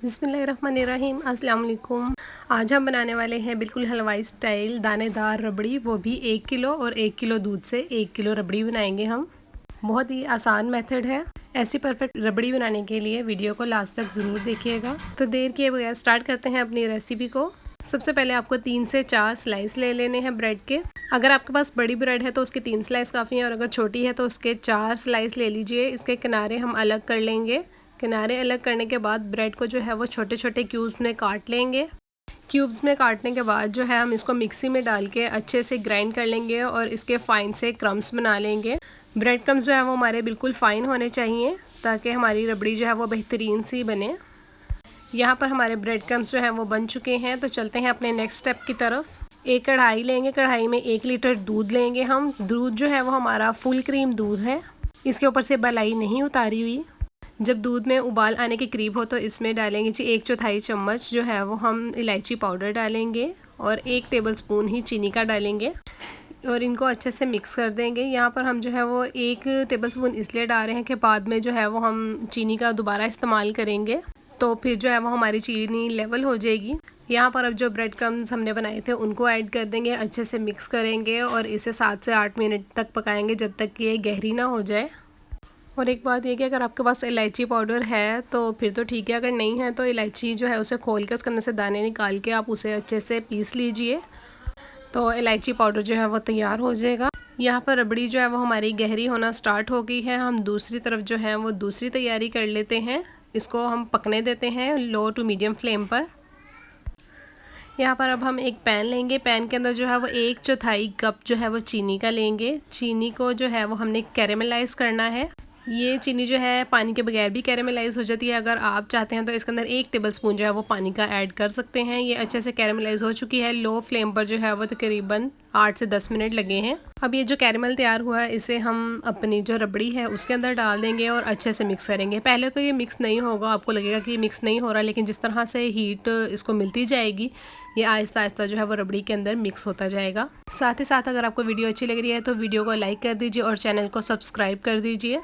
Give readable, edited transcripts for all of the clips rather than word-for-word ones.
बिस्मिल्लाहिर्रहमानिर्रहीम। अस्सलाम वालेकुम। आज हम बनाने वाले हैं बिल्कुल हलवाई स्टाइल दानेदार रबड़ी, वो भी 1 किलो और 1 किलो दूध से 1 किलो रबड़ी बनाएंगे हम। बहुत ही आसान मेथड है। ऐसी परफेक्ट रबड़ी बनाने के लिए वीडियो को लास्ट तक ज़रूर देखिएगा। तो देर किए बगैर स्टार्ट करते हैं अपनी रेसिपी को। सबसे पहले आपको 3 से 4 स्लाइस ले लेने हैं ब्रेड के। अगर आपके पास बड़ी ब्रेड है तो उसके 3 स्लाइस काफ़ी हैं, और अगर छोटी है तो उसके 4 स्लाइस ले लीजिए। इसके किनारे हम अलग कर लेंगे। किनारे अलग करने के बाद ब्रेड को जो है वो छोटे छोटे क्यूब्स में काट लेंगे। क्यूब्स में काटने के बाद जो है हम इसको मिक्सी में डाल के अच्छे से ग्राइंड कर लेंगे और इसके फ़ाइन से क्रम्स बना लेंगे। ब्रेड क्रम्स जो है वो हमारे बिल्कुल फ़ाइन होने चाहिए ताकि हमारी रबड़ी जो है वो बेहतरीन सी बने। यहाँ पर हमारे ब्रेड क्रम्स जो है वो बन चुके हैं। तो चलते हैं अपने नेक्स्ट स्टेप की तरफ। एक कढ़ाई लेंगे, कढ़ाई में 1 लीटर दूध लेंगे हम। दूध जो है वो हमारा फुल क्रीम दूध है, इसके ऊपर से मलाई नहीं उतारी हुई। जब दूध में उबाल आने के करीब हो तो इसमें डालेंगे जी 1/4 चम्मच जो है वो हम इलायची पाउडर डालेंगे, और 1 टेबलस्पून ही चीनी का डालेंगे और इनको अच्छे से मिक्स कर देंगे। यहाँ पर हम जो है वो 1 टेबलस्पून इसलिए डाल रहे हैं कि बाद में जो है वो हम चीनी का दोबारा इस्तेमाल करेंगे, तो फिर जो है वो हमारी चीनी लेवल हो जाएगी। यहाँ पर अब जो ब्रेड क्रम्स हमने बनाए थे उनको ऐड कर देंगे, अच्छे से मिक्स करेंगे और इसे 7 से 8 मिनट तक पकाएंगे जब तक कि ये गहरी ना हो जाए। और एक बात ये कि अगर आपके पास इलायची पाउडर है तो फिर तो ठीक है, अगर नहीं है तो इलायची जो है उसे खोल के उसके अंदर से दाने निकाल के आप उसे अच्छे से पीस लीजिए, तो इलायची पाउडर जो है वो तैयार हो जाएगा। यहाँ पर रबड़ी जो है वो हमारी गहरी होना स्टार्ट हो गई है। हम दूसरी तरफ जो है वो दूसरी तैयारी कर लेते हैं। इसको हम पकने देते हैं लो टू मीडियम फ्लेम पर। यहाँ पर अब हम एक पैन लेंगे। पैन के अंदर जो है वो 1/4 कप जो है वो चीनी का लेंगे। चीनी को जो है वो हमने कैरेमलाइज़ करना है। ये चीनी जो है पानी के बगैर भी कैरेमलाइज़ हो जाती है। अगर आप चाहते हैं तो इसके अंदर 1 टेबलस्पून जो है वो पानी का ऐड कर सकते हैं। ये अच्छे से कैरेमलाइज़ हो चुकी है। लो फ्लेम पर जो है वो तकरीबन 8 से 10 मिनट लगे हैं। अब ये जो कैरेमल तैयार हुआ है इसे हम अपनी जो रबड़ी है उसके अंदर डाल देंगे और अच्छे से मिक्स करेंगे। पहले तो ये मिक्स नहीं होगा, आपको लगेगा कि मिक्स नहीं हो रहा, लेकिन जिस तरह से हीट इसको मिलती जाएगी ये आहिस्ता आहिस्ता जो है वो रबड़ी के अंदर मिक्स होता जाएगा। साथ ही साथ अगर आपको वीडियो अच्छी लग रही है तो वीडियो को लाइक कर दीजिए और चैनल को सब्सक्राइब कर दीजिए।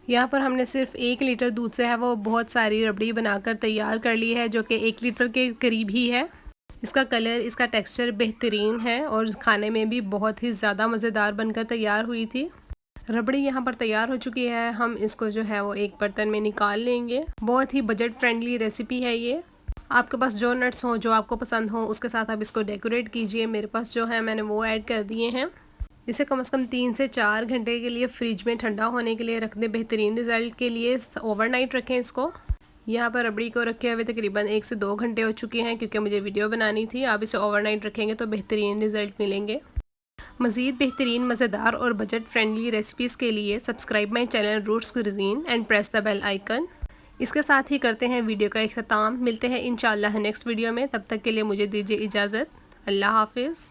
यहाँ पर हमने सिर्फ 1 लीटर दूध से है वो बहुत सारी रबड़ी बनाकर तैयार कर ली है, जो कि 1 लीटर के करीब ही है। इसका कलर, इसका टेक्सचर बेहतरीन है और खाने में भी बहुत ही ज़्यादा मज़ेदार बनकर तैयार हुई थी। रबड़ी यहाँ पर तैयार हो चुकी है। हम इसको जो है वो एक बर्तन में निकाल लेंगे। बहुत ही बजट फ्रेंडली रेसिपी है ये। आपके पास जो नट्स हों जो आपको पसंद हो उसके साथ आप इसको डेकोरेट कीजिए। मेरे पास जो है मैंने वो ऐड कर दिए हैं। इसे कम से कम 3 से 4 घंटे के लिए फ्रिज में ठंडा होने के लिए रख दें। बेहतरीन रिज़ल्ट के लिए ओवरनाइट रखें इसको। यहाँ पर रबड़ी को रखे हुए तकरीबन 1 से 2 घंटे हो चुके हैं क्योंकि मुझे वीडियो बनानी थी। आप इसे ओवरनाइट रखेंगे तो बेहतरीन रिज़ल्ट मिलेंगे। मज़ीद बेहतरीन मज़ेदार और बजट फ्रेंडली रेसिपीज़ के लिए subscribe my channel roots cuisine and press the bell icon. इसके साथ ही करते हैं वीडियो का इख्तिताम। मिलते हैं इंशाअल्लाह नेक्स्ट वीडियो में। तब तक के लिए मुझे दीजिए इजाज़त। अल्लाह हाफिज़।